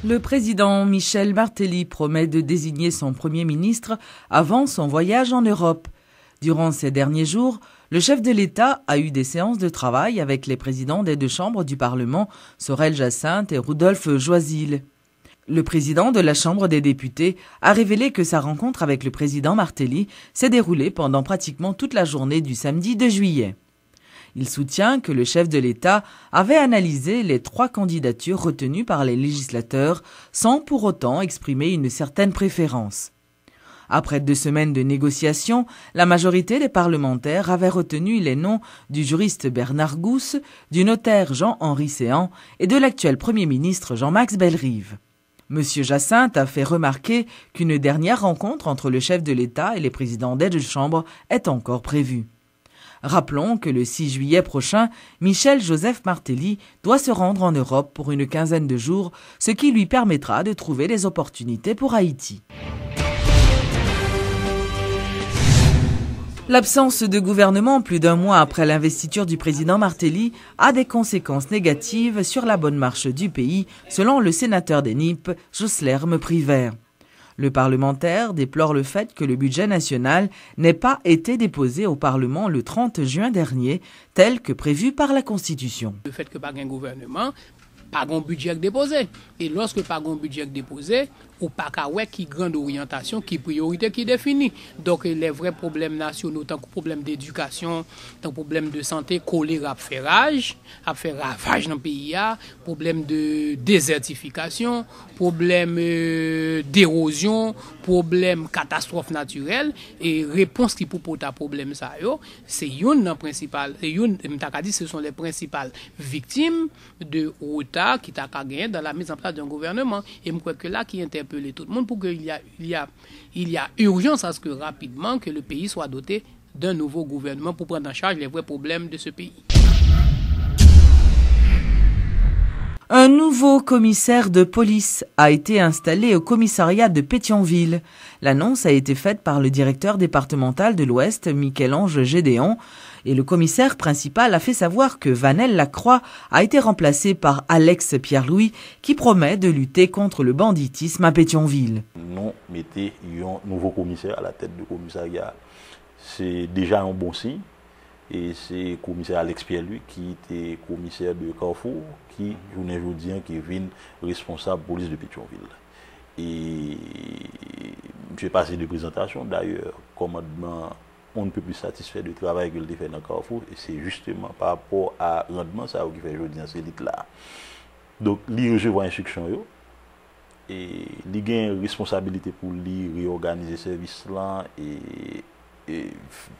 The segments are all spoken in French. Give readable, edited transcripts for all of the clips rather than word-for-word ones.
Le président Michel Martelly promet de désigner son Premier ministre avant son voyage en Europe. Durant ces derniers jours, le chef de l'État a eu des séances de travail avec les présidents des deux chambres du Parlement, Sorel Jacinthe et Rudolf Joisil. Le président de la Chambre des députés a révélé que sa rencontre avec le président Martelly s'est déroulée pendant pratiquement toute la journée du samedi 2 juillet. Il soutient que le chef de l'État avait analysé les 3 candidatures retenues par les législateurs sans pour autant exprimer une certaine préférence. Après 2 semaines de négociations, la majorité des parlementaires avait retenu les noms du juriste Bernard Gousse, du notaire Jean-Henri Séan et de l'actuel Premier ministre Jean-Max Bellerive. Monsieur Jacinthe a fait remarquer qu'une dernière rencontre entre le chef de l'État et les présidents des deux chambres est encore prévue. Rappelons que le 6 juillet prochain, Michel-Joseph Martelly doit se rendre en Europe pour une quinzaine de jours, ce qui lui permettra de trouver des opportunités pour Haïti. L'absence de gouvernement plus d'1 mois après l'investiture du président Martelly a des conséquences négatives sur la bonne marche du pays, selon le sénateur des NIP, Joslerme Privert. Le parlementaire déplore le fait que le budget national n'ait pas été déposé au Parlement le 30 juin dernier, tel que prévu par la Constitution. Le fait que pas un gouvernement, pas un budget déposé. Et lorsque pas un budget déposé, ou pas qui grande orientation, qui priorité qui définit. Donc les vrais problèmes nationaux, tant que problème d'éducation, tant que problème de santé, collés à faire ravage dans le pays, problème de désertification, problème d'érosion, problème catastrophe naturelle et réponse qui pour porter problème ça c'est une principale, ce sont les principales victimes de retard qui t'a gagné dans la mise en place d'un gouvernement et je crois que là qui interpelle tout le monde pour qu'il y a urgence à ce que rapidement que le pays soit doté d'un nouveau gouvernement pour prendre en charge les vrais problèmes de ce pays. Un nouveau commissaire de police a été installé au commissariat de Pétionville. L'annonce a été faite par le directeur départemental de l'Ouest, Michel-Ange Gédéon, et le commissaire principal a fait savoir que Vanel Lacroix a été remplacé par Alex Pierre-Louis, qui promet de lutter contre le banditisme à Pétionville. Nous mettons un nouveau commissaire à la tête du commissariat. C'est déjà un bon signe. Et c'est le commissaire Alex Pierre-Louis qui était commissaire de Carrefour, qui, journée aujourd'hui, qui est responsable police de Pétionville. Et je vais passer de présentation. D'ailleurs, commandement, on ne peut plus satisfait du travail qu'il a fait dans Carrefour. Et c'est justement par rapport à rendement ça qui fait aujourd'hui dans cette élite-là. Donc, il recevoir instruction et il a une responsabilité pour lui réorganiser ce service-là et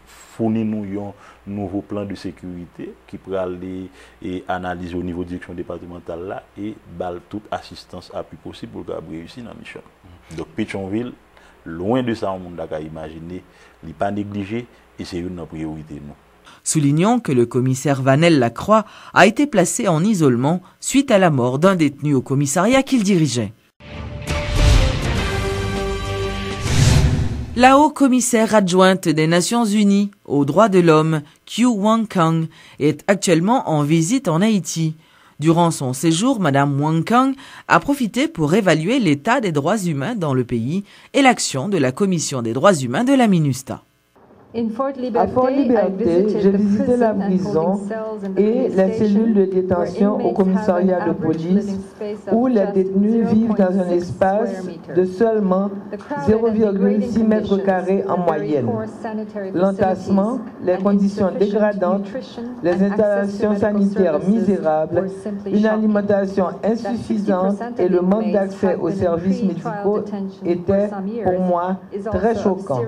fournir nous un nouveau plan de sécurité qui pourra aller et analyser au niveau de direction départementale là et balle toute assistance à plus possible pour réussir dans la mission. Donc Pétionville, loin de ça, on a imaginé, il n'est pas négligé et c'est une priorité. Nous. Soulignons que le commissaire Vanel Lacroix a été placé en isolement suite à la mort d'un détenu au commissariat qu'il dirigeait. La haut-commissaire adjointe des Nations Unies aux droits de l'homme, Qiu Wang Kang, est actuellement en visite en Haïti. Durant son séjour, Madame Wang Kang a profité pour évaluer l'état des droits humains dans le pays et l'action de la Commission des droits humains de la MINUSTAH. À Fort-Liberté, j'ai visité la prison et les cellules de détention au commissariat de police où les détenus vivent dans un espace de seulement 0,6 mètres carrés en moyenne. L'entassement, les conditions dégradantes, les installations sanitaires misérables, une alimentation insuffisante et le manque d'accès aux services médicaux étaient pour moi très choquants.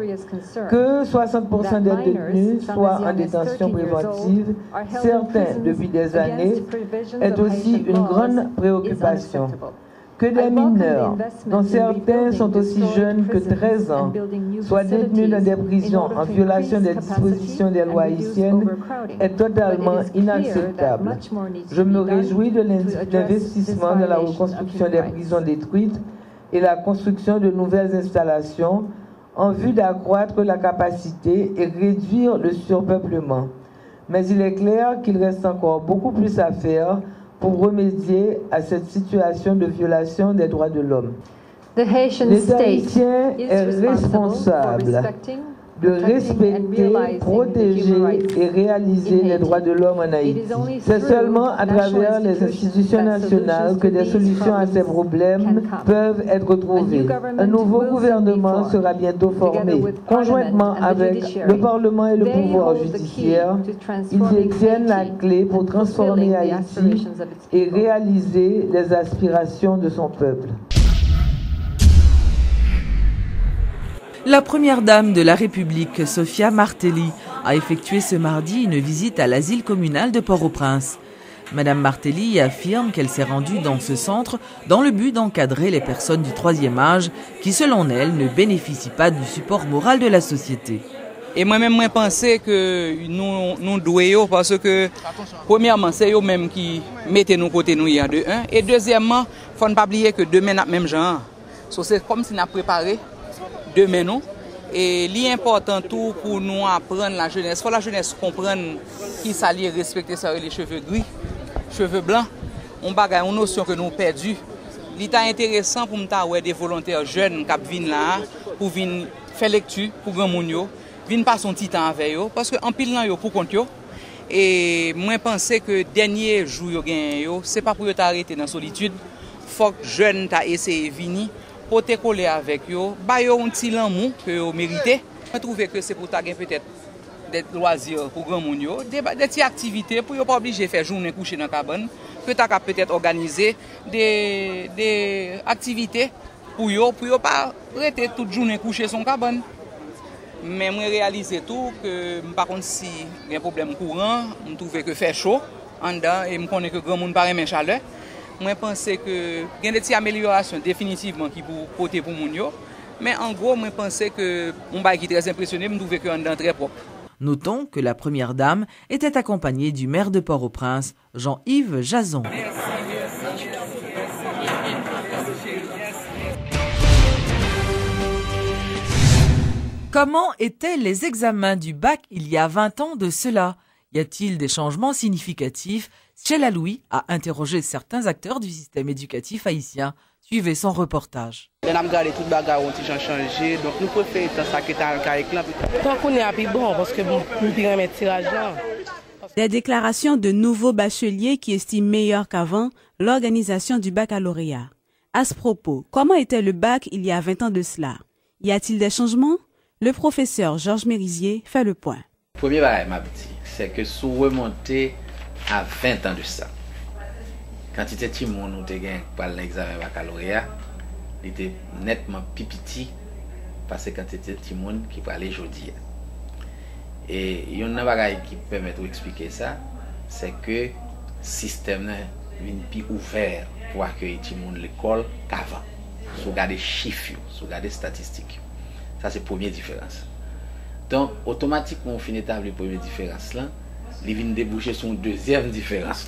Que 60% des détenus soient en détention préventive, certains depuis des années, est aussi une grande préoccupation. Que des mineurs, dont certains sont aussi jeunes que 13 ans, soient détenus dans des prisons en violation des dispositions des lois haïtiennes est totalement inacceptable. Je me réjouis de l'investissement dans la reconstruction des prisons détruites et la construction de nouvelles installations en vue d'accroître la capacité et réduire le surpeuplement. Mais il est clair qu'il reste encore beaucoup plus à faire pour remédier à cette situation de violation des droits de l'homme. L'État haïtien est responsable de respecter, protéger et réaliser les droits de l'homme en Haïti. C'est seulement à travers les institutions nationales que des solutions à ces problèmes peuvent être trouvées. Un nouveau gouvernement sera bientôt formé. Conjointement avec le Parlement et le pouvoir judiciaire, ils détiennent la clé pour transformer Haïti et réaliser les aspirations de son peuple. La première dame de la République, Sophia Martelly, a effectué ce mardi une visite à l'asile communal de Port-au-Prince. Madame Martelly affirme qu'elle s'est rendue dans ce centre dans le but d'encadrer les personnes du troisième âge qui, selon elle, ne bénéficient pas du support moral de la société. Et moi-même, je pensais que nous devons, parce que, premièrement, c'est eux-mêmes qui mettent nos côtés nous de un. Et deuxièmement, il ne faut pas oublier que demain, nous avons le même genre. C'est comme si nous avons préparé demain nous. Et l'important tout pour nous apprendre la jeunesse. Il faut la jeunesse comprendre qui s'allie respecter ça, les cheveux gris, cheveux blancs. On bagaille une notion que nous perdus. L'état intéressant pour nous avoir des volontaires jeunes qui viennent là pour venir faire lecture pour grand monde yo, venir passer son petit temps avec eux parce que en pile là yo pour compte yo. Et moi penser que dernier jour yo gagne yo, c'est pas pour yo t'arrêter dans solitude. Faut que jeunes t'a essayé venir pour te coller avec yo, ba yo un petit l'amour que yo mérité. Je trouve que c'est pour ta gain peut-être des loisirs pour grand monde yo, des petites activités pour yo pas obligé faire journée coucher dans cabane, que tu as peut-être organisé des activités pour yo pas rester toute journée coucher son cabane. Mais moi réaliser tout que par contre si il y a un problème courant, je trouve que fait chaud en dedans et me connais que grand monde pas aimer chaleur. Moi pense que il y a des petites améliorations définitivement qui pour porter pour moun yo, mais en gros moi pense que mon bail qui est très impressionné, me trouve que en dedans très propre. Notons que la première dame était accompagnée du maire de Port-au-Prince, Jean-Yves Jason. Comment étaient les examens du bac il y a 20 ans de cela? Y a-t-il des changements significatifs? Sheila Louis a interrogé certains acteurs du système éducatif haïtien. Suivez son reportage. On a regardé tout le bagage, on a changé, donc nous préférons ça qui est avec là. Tant qu'on est à plus bon, parce que nous pourrions mettre tirage là. Des déclarations de nouveaux bacheliers qui estiment meilleur qu'avant l'organisation du baccalauréat. À ce propos, comment était le bac il y a 20 ans de cela? Y a-t-il des changements? Le professeur Georges Mérisier fait le point. Premier bagage, ma petite, c'est que si vous remontez à 20 ans de ça, quand tu étais petit, nous te gagné par l'examen baccalauréat, il était nettement plus petit parce que quand tu étais petit, qui peut aller aujourd'hui. Et il y a un bagage qui permet d'expliquer ça, c'est que le système est plus ouvert pour accueillir tout le monde à l'école qu'avant. Si vous regardez les chiffres, si vous regardez les statistiques. Ça, c'est la première différence. Donc, automatiquement, on finit d'établir la première différence là, il vient déboucher sur une deuxième différence.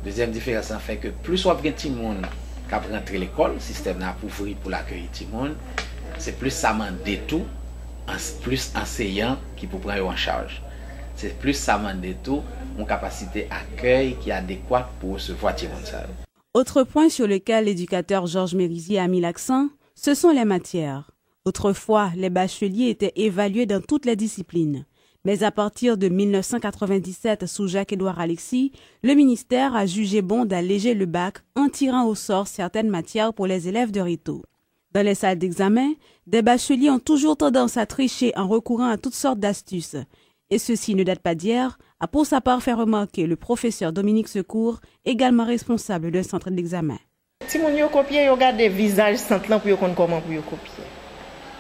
Deuxième différence, ça fait que plus on a de monde qui a rentré à l'école, le système a ouvert pour l'accueillir tout le monde, c'est plus ça demande tout, plus enseignants qui pour prendre en charge. C'est plus ça demande tout, une capacité d'accueil qui est adéquate pour recevoir tout le monde. Autre point sur lequel l'éducateur Georges Mérisier a mis l'accent, ce sont les matières. Autrefois, les bacheliers étaient évalués dans toutes les disciplines. Mais à partir de 1997, sous Jacques-Édouard Alexis, le ministère a jugé bon d'alléger le bac en tirant au sort certaines matières pour les élèves de Réto. Dans les salles d'examen, des bacheliers ont toujours tendance à tricher en recourant à toutes sortes d'astuces. Et ceci ne date pas d'hier, a pour sa part fait remarquer le professeur Dominique Secours, également responsable d'un centre d'examen. Si vous copiez, vous regardez le visage centre pour comprendre comment vous copiez.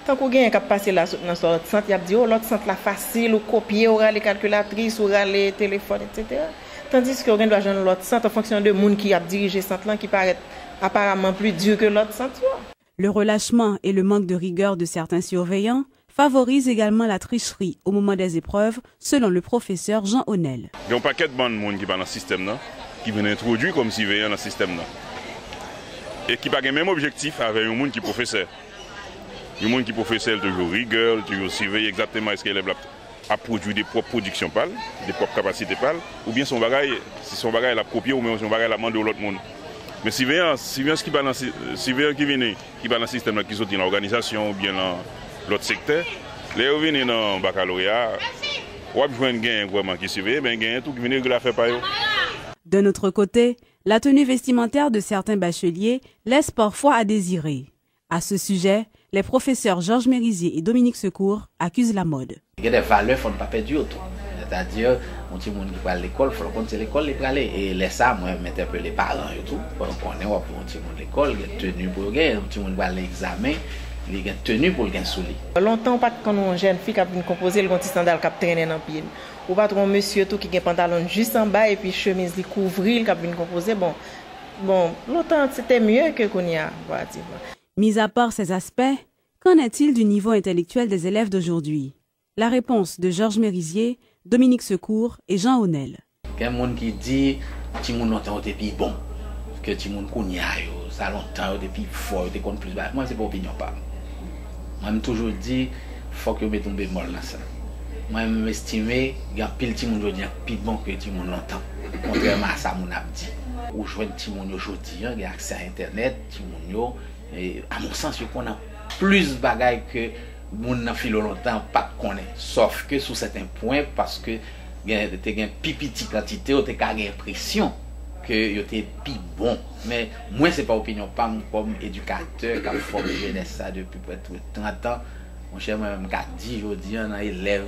Tant qu'on gagne qu'à passer là dans ce centre, il y a dit l'autre centre là facile, ou copier, ou les calculatrices, ou les téléphones, etc. Tandis que vous doit joindre l'autre centre en fonction de monde qui a dirigé ce centre là qui paraît apparemment plus dur que l'autre centre. Le relâchement et le manque de rigueur de certains surveillants favorisent également la tricherie au moment des épreuves, selon le professeur Jean Honel. Il y a un paquet de monde qui va dans le système là, qui vient introduire comme surveillant dans le système là. Et qui n'a pas le même objectif avec un monde qui est professeur. Il y a des gens qui sont toujours rigueur, toujours surveiller exactement ce que l'élève à produire des propres productions pâles, des propres capacités pâles, ou bien son bagage, si son bagage l'a copié ou bien son bagage l'a demandé à l'autre monde. Mais si vient qui balance qui vient qui balance le système qui sont dans l'organisation ou bien dans l'autre secteur, les revenus dans le baccalauréat, ou bien un gain vraiment qui surveille, ben gain tout qui vient de la faire par eux. De notre côté, la tenue vestimentaire de certains bacheliers laisse parfois à désirer. À ce sujet, les professeurs Georges Mérizier et Dominique Secours accusent la mode. Il y a des valeurs qu'il ne faut pas perdre du tout. C'est-à-dire, un petit monde qui va à l'école, il faut qu'on c'est l'école, il faut aller. Et laisse ça, moi, mettre un peu les parents et tout. On connaît, on un petit monde à l'école, il y a tenu pour gagner, un petit monde va à l'examen, il y a tenu pour gagner sous lit. Longtemps, pas quand on jeune fille qui a composé le petit sandal qui a traîné dans le pied. Ou pas trop monsieur tout qui a un pantalon juste en bas et puis chemise qui couvrir qui a composé. Bon, longtemps, c'était mieux que qu'on y a, relativement. Mis à part ces aspects, qu'en est-il du niveau intellectuel des élèves d'aujourd'hui? La réponse de Georges Mérizier, Dominique Secours et Jean Honel. Il y a des gens qui disent que les gens longtemps depuis bon, que les gens qui ça longtemps depuis fort, ils connaissent plus. Moi, ce n'est pas opinion. Moi, je toujours dit qu'il faut que je mette un bémol dans ça. Moi, je estime qu'il y a pile de gens qui sont plus bon que les gens longtemps. Contrairement à ça, je a dit. Ou je vois les gens aujourd'hui, il y a accès à Internet, les gens. Et à mon sens, on a plus de bagailles que les gens qui ont longtemps pas connaît. Sauf que sous certains points, parce que tu as une petite quantité, tu as l'impression que tu es plus bon. Mais moi, ce n'est pas opinion, pas comme éducateur qui a formé jeunesse depuis peut-être 30 ans. Mon cher, moi-même, je dis, aujourd'hui, on a des élèves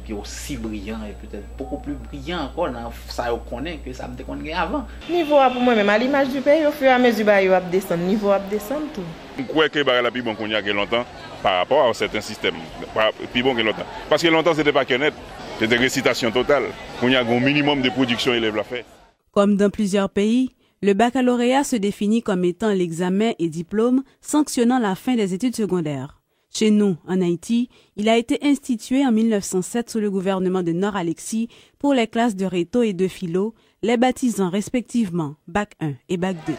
qui sont aussi brillants et peut-être beaucoup plus brillants encore dans ça qu'on connaît que ça me connaît avant. Niveau pour moi-même, à l'image du pays, au fur et à mesure, il va descendre, niveau va descendre tout. Je crois que c'est plus bon qu'on y a longtemps par rapport à certains systèmes. Plus bon que longtemps. Parce que longtemps, ce n'était pas net, c'était des récitations totales. On y a un minimum de production élèves à faire. Comme dans plusieurs pays, le baccalauréat se définit comme étant l'examen et diplôme sanctionnant la fin des études secondaires. Chez nous, en Haïti, il a été institué en 1907 sous le gouvernement de Nord-Alexis pour les classes de Réto et de Philo, les baptisant respectivement Bac 1 et Bac 2.